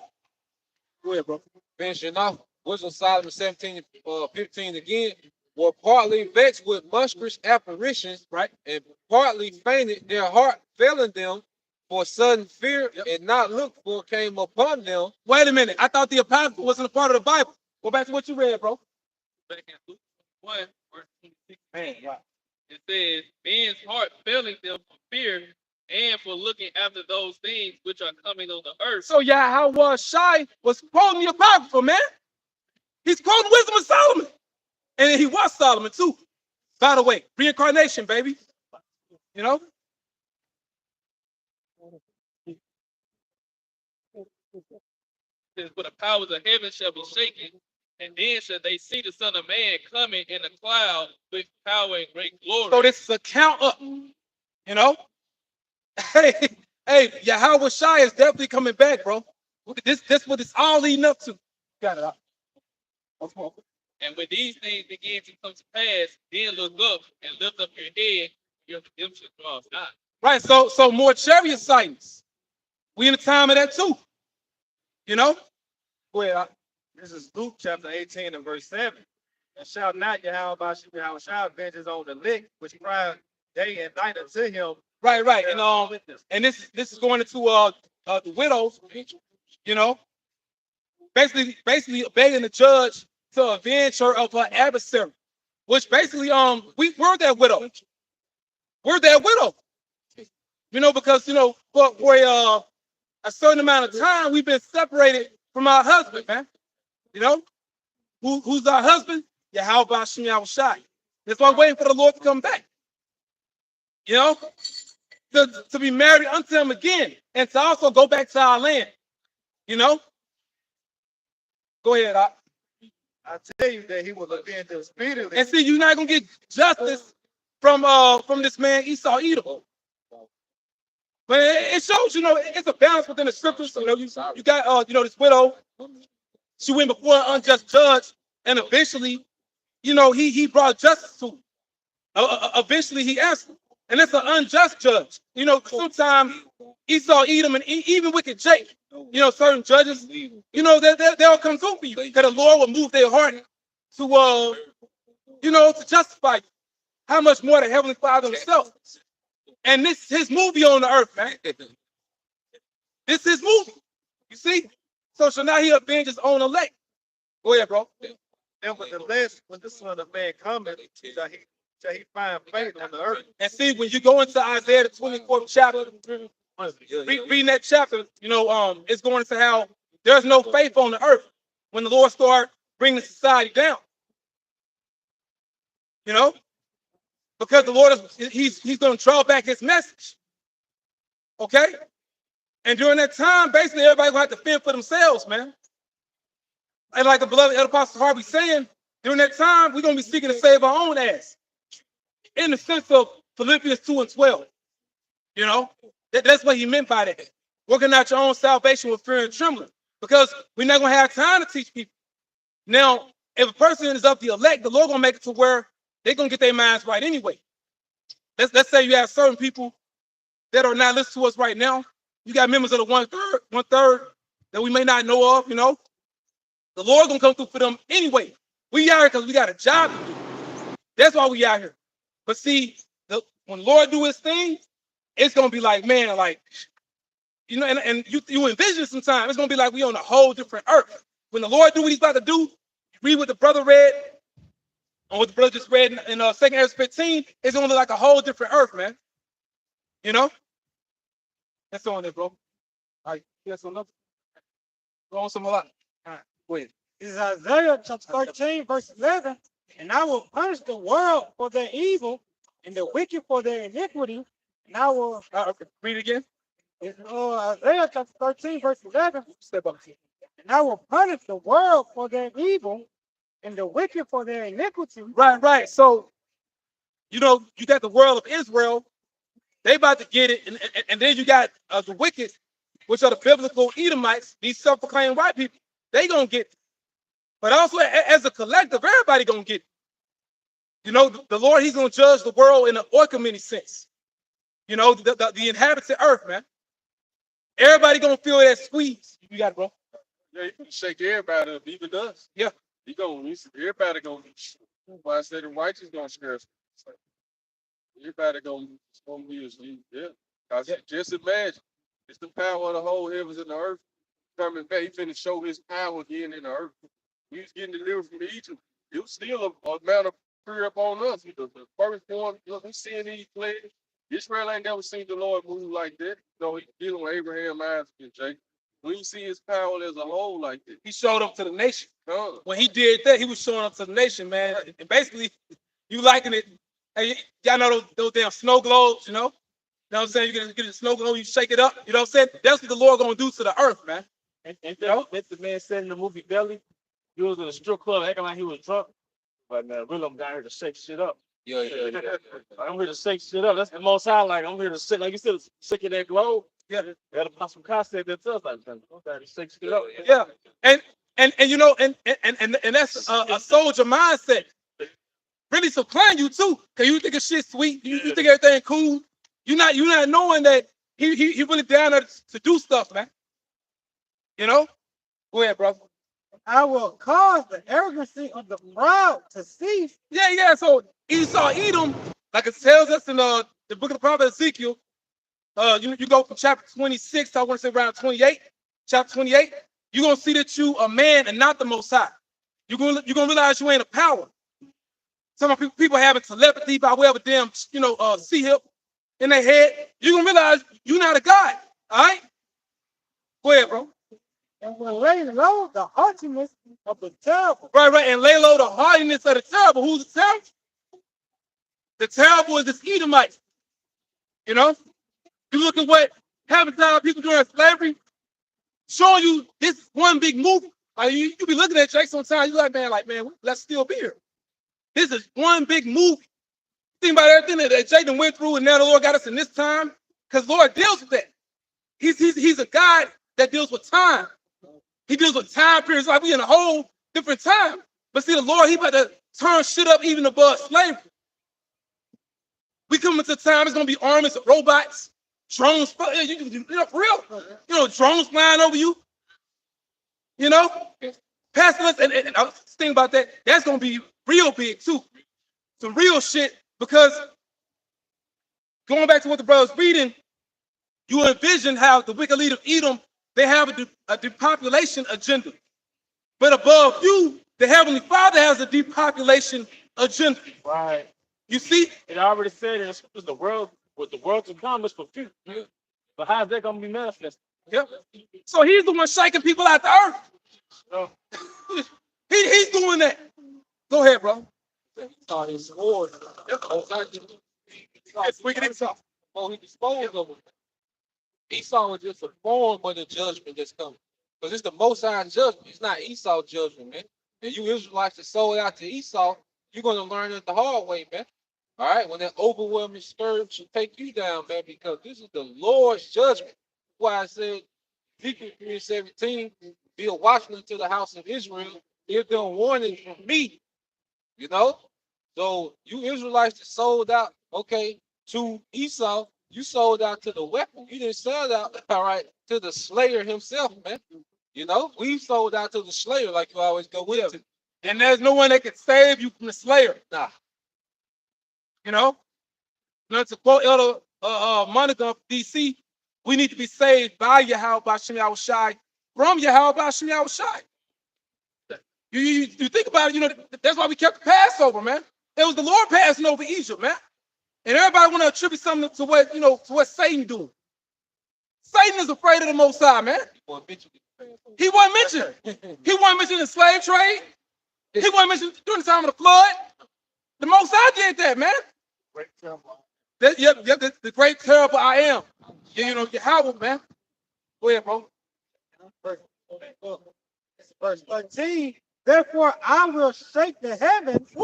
Go ahead, bro. Finishing off, Wisdom of Solomon 17, 15 again. Were partly vexed with monstrous apparitions, Right. and partly fainted, their heart failing them for sudden fear, and not looked for came upon them. Wait a minute. I thought the apocrypha wasn't a part of the Bible. Go back to what you read, bro. Back in Luke 1, verse 26. Man, wow. It says, men's heart failing them for fear and for looking after those things which are coming on the earth. So how Shai was quoting the apocrypha, man. He's quoting Wisdom of Solomon. And he was Solomon too. By the way, reincarnation, baby. You know? It says, but the powers of heaven shall be shaken, And then shall they see the Son of Man coming in a cloud with power and great glory. So this is a count up, you know? Hey, hey, Yahweh Shai is definitely coming back, bro. This what it's all leading up to. Got it. And when these things begin to come to pass, then look up and lift up your head, your redemption draws nigh. Right, so more chariot sightings. We in the time of that too. You know? Go ahead. This is Luke chapter 18 and verse 7. And shout not Yahweh Shai vengeance on the lick, which cry day and night unto him. Right. And this is going into the widows, you know, basically begging the judge to avenge her of her adversary, which basically we're that widow. We're that widow. You know, because you know, for a certain amount of time we've been separated from our husband, man. You know? Who's our husband? Yahweh Hashem Yahweh Shai. That's why I'm waiting for the Lord to come back. You know? To be married unto him again and to also go back to our land. You know? Go ahead, Doc. I tell you that he will avenge them speedily. And see, you're not gonna get justice from this man Esau Edom. But it shows, you know, it's a balance within the scriptures. You know, you got you know, this widow. She went before an unjust judge, and eventually, you know, he brought justice to her. Eventually, he answered, and it's an unjust judge. You know, sometimes Esau Edom and even wicked Jacob, you know, certain judges, you know, they'll come through for you because the Lord will move their heart to, you know, to justify you. How much more the Heavenly Father himself? And this is his movie on the earth, man. This is his movie. You see? So now he avenges his own elect. Go ahead, bro. And with the last, when the Son of Man cometh, shall he find faith on the earth. And see, when you go into Isaiah the 24th chapter, reading that chapter, you know, it's going into how there's no faith on the earth when the Lord start bringing society down. You know, because the Lord he's going to draw back his message. Okay, and during that time, basically everybody will have to fend for themselves, man. And like the beloved Apostle Harvey saying, during that time, we're going to be seeking to save our own ass. In the sense of Philippians 2:12. You know, that's what he meant by that. Working out your own salvation with fear and trembling. Because we're not going to have time to teach people. Now, if a person is of the elect, the Lord going to make it to where they're going to get their minds right anyway. Let's say you have certain people that are not listening to us right now. You got members of the one third that we may not know of, you know. The Lord going to come through for them anyway. We out here because we got a job to do. That's why we out here. But see, when the Lord do his thing, it's going to be like, man, like, you know, and you envision sometimes, it's going to be like we on a whole different earth. When the Lord do what he's about to do, read what the brother read, and what the brother just read in 2 Ezra 15, it's going to look like a whole different earth, man. You know? That's on there, bro. All right, yes, on up. Go on some more. All right, go ahead. This is Isaiah chapter 13, verse 11. And I will punish the world for their evil and the wicked for their iniquity. And I will Okay. Read it again. it's, Isaiah chapter 13, verse 11. Step up. And I will punish the world for their evil and the wicked for their iniquity. Right. So, you know, you got the world of Israel. They about to get it. And then you got the wicked, which are the biblical Edomites, these self-proclaimed white people. They going to get it. But also, as a collective, everybody going to get it. You know, the Lord, he's going to judge the world in an oikoumene sense. You know, the inhabited earth, man. Everybody going to feel that squeeze. You got it, bro. Yeah, you can shake everybody up, even us. Yeah. Everybody gonna. Why I said the righteous gonna scare us. Everybody gonna be as yeah. Just imagine, it's the power of the whole heavens and the earth coming back. He finna show his power again in the earth. We was getting delivered from Egypt. It was still a amount of fear upon us. The first one, you know, we seeing these plagues. Israel ain't never seen the Lord move like that. So he dealing with Abraham, Isaac, and Jacob. We you see his power as a whole like that. He showed up to the nation. Huh. When he did that, he was showing up to the nation, man. And basically, you liking it. Hey, y'all know those damn snow globes, you know? You know what I'm saying? You get a snow globe, you shake it up. You know what I'm saying? That's what the Lord gonna do to the earth, man. And that the man said in the movie Belly, He was in a strip club acting like he was drunk, but really I'm down here to shake shit up. Yeah. I'm here to shake shit up. That's the most high. Like I'm here to sit, like you said, shake that globe. Yeah. Gotta pop some concept that tells like I'm down to shake shit up. Yeah. And you know, and that's a soldier mindset. Really supplying you too. Cause you think of shit sweet. You think everything cool. You're not knowing that he really down there to do stuff, man. You know? Go ahead, brother. I will cause the arrogancy of the proud to cease. Yeah. So Esau Edom, like it tells us in the book of the prophet Ezekiel, you go from chapter 26, I want to say around 28, chapter 28, you're gonna see that you a man and not the most high. You're gonna realize you ain't a power. Some people having telepathy by way of a damn, C-hip in their head. You're gonna realize you're not a god. All right? Go ahead, bro. And will lay low the haughtiness of the terrible. Right. And lay low the haughtiness of the terrible. Who's the terrible? The terrible is this Edomite. You know? You look at what happened to our people during slavery, showing you this one big movie. Like you be looking at Jake sometimes, you're like, man, let's still be here. This is one big movie. Think about everything that Jake went through, and now the Lord got us in this time, because the Lord deals with that. He's a God that deals with time. He deals with time periods like we in a whole different time. But see, the Lord, he about to turn shit up even above slavery. We come into time, it's gonna be armies of robots, drones, for real. Drones flying over you. Pestilence, and I was thinking about that. That's gonna be real big too. Some real shit, because going back to what the brothers reading, you envision how the wicked leader of Edom, they have a depopulation agenda. But above you, the Heavenly Father has a depopulation agenda. Right. You see? It already said in the scriptures, the world to come is for future. But how's that gonna be manifested? Yep. So he's the one shaking people out the earth. So, He's doing that. Go ahead, bro. His sword. It's wicked Esau. Oh, he disposed of them. Esau was just a form of the judgment that's coming. Because it's the Most High judgment. It's not Esau's judgment, man. And you Israelites that sold out to Esau, you're going to learn it the hard way, man. All right? When that overwhelming scourge should take you down, man, because this is the Lord's judgment. That's why I said, Ezekiel 3:17, be a watchman to the house of Israel. Give them warning from me. So you Israelites that sold out, okay, to Esau, you sold out to the weapon. You didn't sell out, all right, to the slayer himself, man. We sold out to the slayer, like you always go with it. And there's no one that can save you from the slayer. Nah. Now, to quote Elder Monica of DC, we need to be saved by Yahweh B'Shem Yahushai, from Yahweh B'Shem Yahushai. You think about it, that's why we kept the Passover, man. It was the Lord passing over Egypt, man. And everybody want to attribute something to what Satan doing. Satan is afraid of the Most High, man. He wasn't mentioned. He wasn't mentioned in the slave trade. He wasn't mentioned during the time of the flood. The Most High did that, man. The great terrible I am. Yahweh, man. Go ahead, bro. Verse 13. Therefore, I will shake the heavens.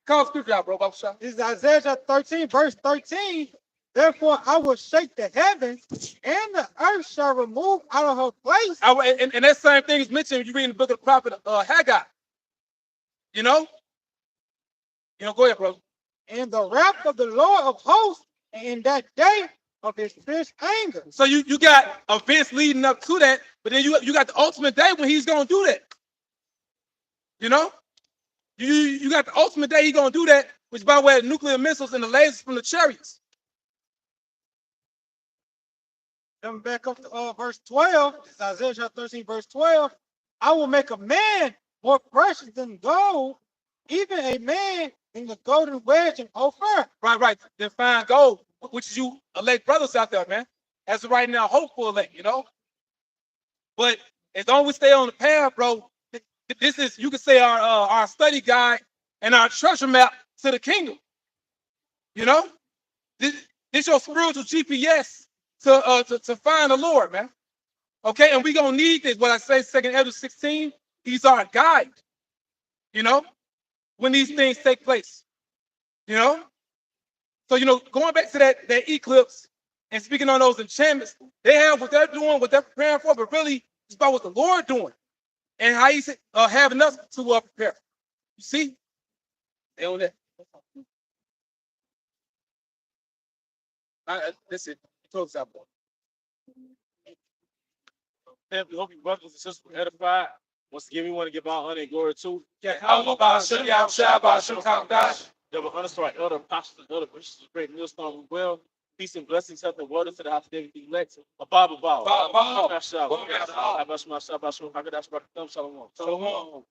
Call scripture out, bro. This is Isaiah 13, verse 13. Therefore, I will shake the heavens, and the earth shall remove out of her place. And that same thing is mentioned when you read in the book of the prophet Haggai. Go ahead, bro. And the wrath of the Lord of hosts, in that day of his fierce anger. So you got events leading up to that, but then you got the ultimate day when he's gonna do that. You got the ultimate day he's gonna do that, which by way of nuclear missiles and the lasers from the chariots. Coming back up to verse 12, it's Isaiah 13, verse 12. I will make a man more precious than gold, even a man in the golden wedge and Ophir. Right. Then find gold, which is you elect brothers out there, man. As of right now, hopeful elect, But as long as we stay on the path, bro, this is, you could say, our study guide and our treasure map to the kingdom. This your spiritual GPS to find the Lord, man. Okay, and we're gonna need this. What I say, 2 Ezra 16, He's our guide, you know, when these things take place, you know. So, going back to that eclipse and speaking on those enchantments, they have what they're doing, what they're preparing for, but really it's about what the Lord doing and how he's having us to prepare. You see? They on that. Listen, close out, boy. And we hope you brothers and sisters were edified. Once again, we want to give our honor and glory to Yeah, how about Shimmy Shabbat Shukam double honor to our elder apostles, elder bishops, great millstone as well. Peace and blessings, health and wellness to the house of David D. Lex. A Bible. Bible. Shalom. Shalom.